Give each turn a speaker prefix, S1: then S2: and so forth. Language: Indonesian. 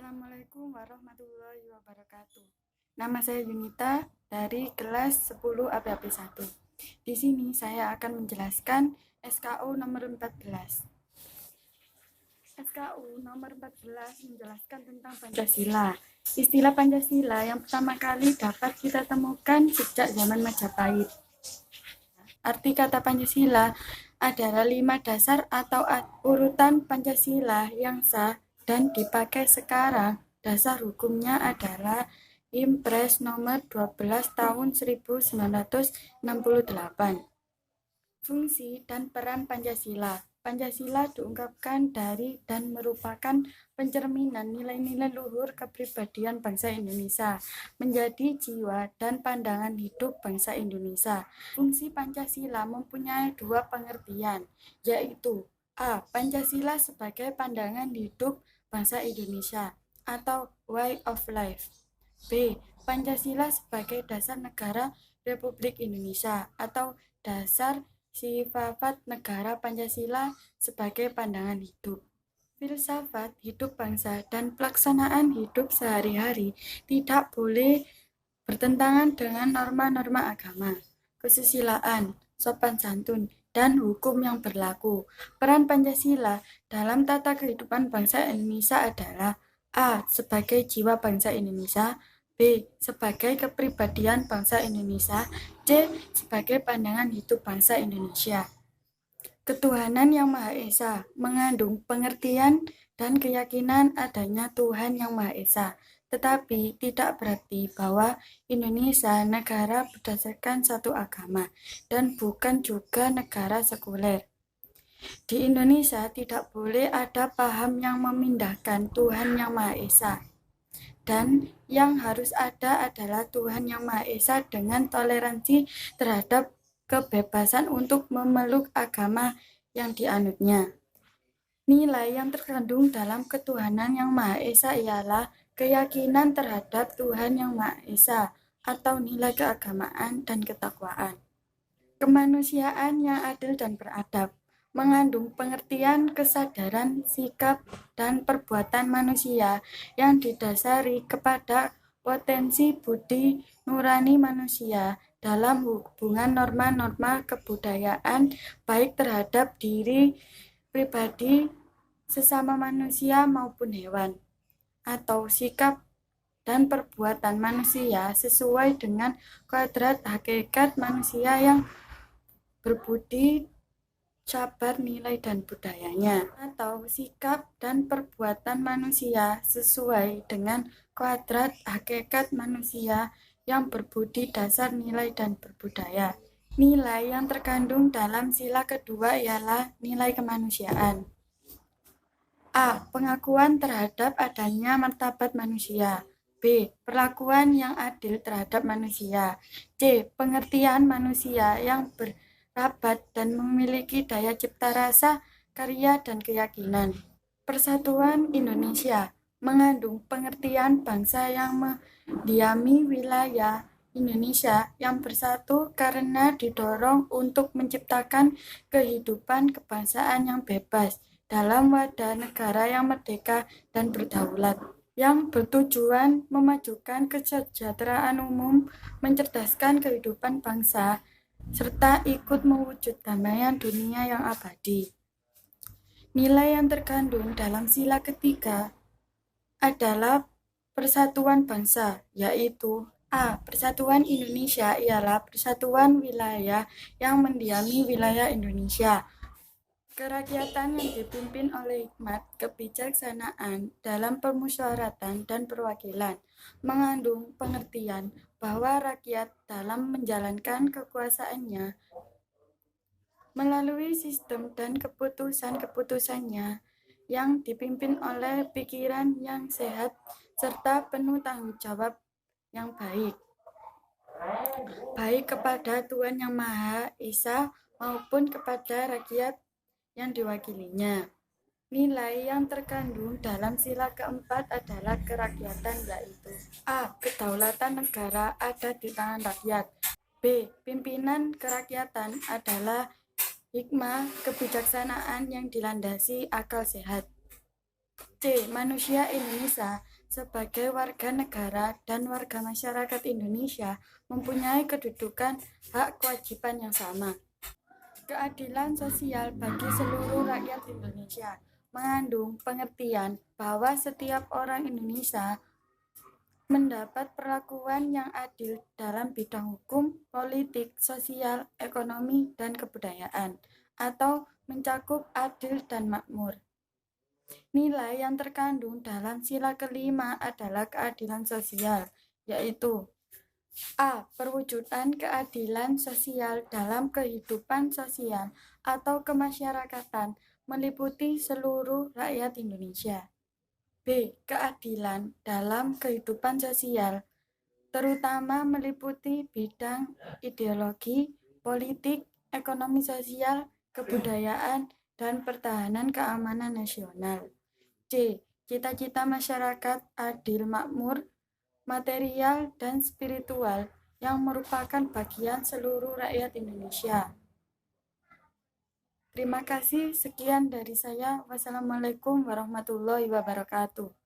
S1: Assalamualaikum warahmatullahi wabarakatuh. Nama saya Yunita dari kelas 10 APAP 1. Di sini saya akan menjelaskan SKU nomor 14. SKU nomor 14 menjelaskan tentang Pancasila. Istilah Pancasila yang pertama kali dapat kita temukan sejak zaman Majapahit. Arti kata Pancasila adalah 5 dasar atau urutan Pancasila yang sah dan dipakai sekarang. Dasar hukumnya adalah Impres nomor 12 tahun 1968. Fungsi dan peran Pancasila. Pancasila diungkapkan dari dan merupakan pencerminan nilai-nilai luhur kepribadian bangsa Indonesia menjadi jiwa dan pandangan hidup bangsa Indonesia. Fungsi Pancasila mempunyai dua pengertian, yaitu A. Pancasila sebagai pandangan hidup bangsa Indonesia atau way of life. B. Pancasila sebagai dasar negara Republik Indonesia atau dasar sifat negara Pancasila sebagai pandangan hidup. Filsafat hidup bangsa dan pelaksanaan hidup sehari-hari tidak boleh bertentangan dengan norma-norma agama, kesusilaan, sopan santun, dan hukum yang berlaku. Peran Pancasila dalam tata kehidupan bangsa Indonesia adalah A. Sebagai jiwa bangsa Indonesia, B. Sebagai kepribadian bangsa Indonesia, C. Sebagai pandangan hidup bangsa Indonesia. Ketuhanan yang Maha Esa mengandung pengertian dan keyakinan adanya Tuhan yang Maha Esa, tetapi tidak berarti bahwa Indonesia negara berdasarkan satu agama dan bukan juga negara sekuler. Di Indonesia tidak boleh ada paham yang memindahkan Tuhan yang Maha Esa. Dan yang harus ada adalah Tuhan yang Maha Esa dengan toleransi terhadap kebebasan untuk memeluk agama yang dianutnya. Nilai yang terkandung dalam ketuhanan yang Maha Esa ialah keyakinan terhadap Tuhan yang Maha Esa atau nilai keagamaan dan ketakwaan. Kemanusiaan yang adil dan beradab mengandung pengertian kesadaran, sikap, dan perbuatan manusia yang didasari kepada potensi budi nurani manusia dalam hubungan norma-norma kebudayaan baik terhadap diri pribadi, sesama manusia maupun hewan, atau sikap dan perbuatan manusia sesuai dengan kodrat hakikat manusia yang berbudi, sabar, nilai dan budayanya, atau sikap dan perbuatan manusia sesuai dengan kodrat hakikat manusia yang berbudi, dasar, nilai dan berbudaya. Nilai yang terkandung dalam sila kedua ialah nilai kemanusiaan. A. Pengakuan terhadap adanya martabat manusia. B. Perlakuan yang adil terhadap manusia. C. Pengertian manusia yang rabat dan memiliki daya cipta rasa, karya, dan keyakinan. Persatuan Indonesia mengandung pengertian bangsa yang mendiami wilayah Indonesia yang bersatu karena didorong untuk menciptakan kehidupan kebangsaan yang bebas dalam wadah negara yang merdeka dan berdaulat, yang bertujuan memajukan kesejahteraan umum, mencerdaskan kehidupan bangsa, serta ikut mewujud damaian dunia yang abadi. Nilai yang terkandung dalam sila ketiga adalah persatuan bangsa, yaitu A. Persatuan Indonesia ialah persatuan wilayah yang mendiami wilayah Indonesia. Kerakyatan yang dipimpin oleh hikmat kebijaksanaan dalam permusyawaratan dan perwakilan mengandung pengertian bahwa rakyat dalam menjalankan kekuasaannya melalui sistem dan keputusan-keputusannya yang dipimpin oleh pikiran yang sehat serta penuh tanggung jawab yang baik kepada Tuhan Yang Maha Esa maupun kepada rakyat yang diwakilinya. Nilai yang terkandung dalam sila keempat adalah kerakyatan, yaitu A. Kedaulatan negara ada di tangan rakyat. B. Pimpinan kerakyatan adalah hikmah kebijaksanaan yang dilandasi akal sehat. C. Manusia Indonesia sebagai warga negara dan warga masyarakat Indonesia mempunyai kedudukan, hak, kewajiban yang sama. Keadilan sosial bagi seluruh rakyat Indonesia mengandung pengertian bahwa setiap orang Indonesia mendapat perlakuan yang adil dalam bidang hukum, politik, sosial, ekonomi, dan kebudayaan, atau mencakup adil dan makmur. Nilai yang terkandung dalam sila kelima adalah keadilan sosial, yaitu A. Perwujudan keadilan sosial dalam kehidupan sosial atau kemasyarakatan meliputi seluruh rakyat Indonesia. B. Keadilan dalam kehidupan sosial, terutama meliputi bidang ideologi, politik, ekonomi sosial, kebudayaan, dan pertahanan keamanan nasional. C. Cita-cita masyarakat adil makmur, material, dan spiritual yang merupakan bagian seluruh rakyat Indonesia. Terima kasih, sekian dari saya. Wassalamualaikum warahmatullahi wabarakatuh.